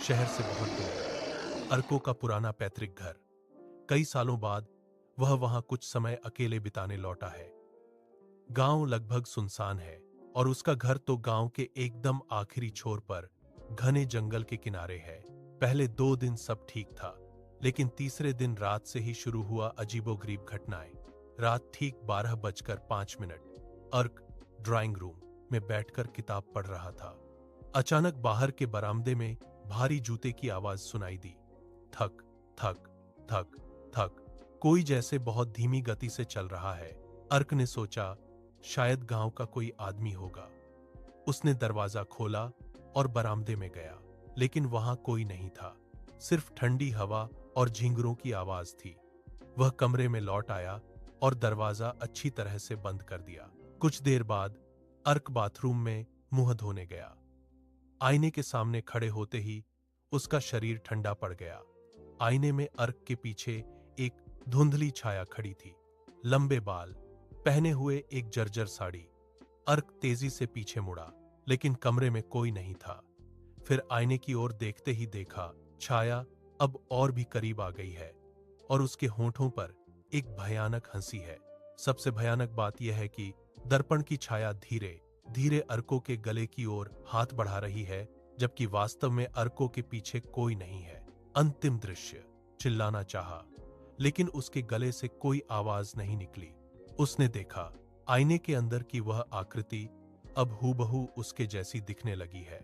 शहर से बहुत दूर, अर्को का पुराना पैतृक घर। कई सालों बाद वह वहां कुछ समय अकेले बिताने लौटा है। गांव लगभग सुनसान है और उसका घर तो गांव के एकदम आखिरी छोर पर घने जंगल के किनारे है। पहले 2 दिन सब ठीक था, लेकिन तीसरे दिन रात से ही शुरू हुआ अजीबोगरीब घटनाएं। रात ठीक 12:05 अर्क ड्राइंग रूम में बैठकर किताब पढ़ रहा था। अचानक बाहर के बरामदे में भारी जूते की आवाज सुनाई दी। थक थक थक थक, कोई जैसे बहुत धीमी गति से चल रहा है। अर्क ने सोचा, शायद गांव का कोई आदमी होगा। उसने दरवाजा खोला और बरामदे में गया, लेकिन वहां कोई नहीं था। सिर्फ ठंडी हवा और झिंगुरों की आवाज थी। वह कमरे में लौट आया और दरवाजा अच्छी तरह से बंद कर दिया। कुछ देर बाद अर्क बाथरूम में मुंह धोने गया। आईने के सामने खड़े होते ही उसका शरीर ठंडा पड़ गया। आईने में अर्क के पीछे एक धुंधली छाया खड़ी थी। लंबे बाल, पहने हुए एक जर्जर साड़ी। अर्क तेजी से पीछे मुड़ा, लेकिन कमरे में कोई नहीं था। फिर आईने की ओर देखते ही देखा, छाया अब और भी करीब आ गई है और उसके होंठों पर एक भयानक हंसी है। सबसे भयानक बात यह है कि दर्पण की छाया धीरे धीरे अर्को के गले की ओर हाथ बढ़ा रही है, जबकि वास्तव में अर्को के पीछे कोई नहीं है। अंतिम दृश्य। चिल्लाना चाहा, लेकिन उसके गले से कोई आवाज नहीं निकली। उसने देखा, आईने के अंदर की वह आकृति अब हूबहू उसके जैसी दिखने लगी है।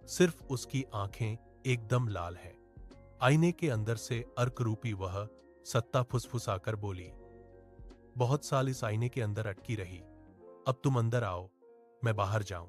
सिर्फ उसकी आंखें एकदम लाल हैं। आईने के अंदर से अर्क रूपी वह सत्ता फुसफुसाकर बोली, बहुत साल इस आईने के अंदर अटकी रही, अब तुम अंदर आओ, मैं बाहर जाऊं।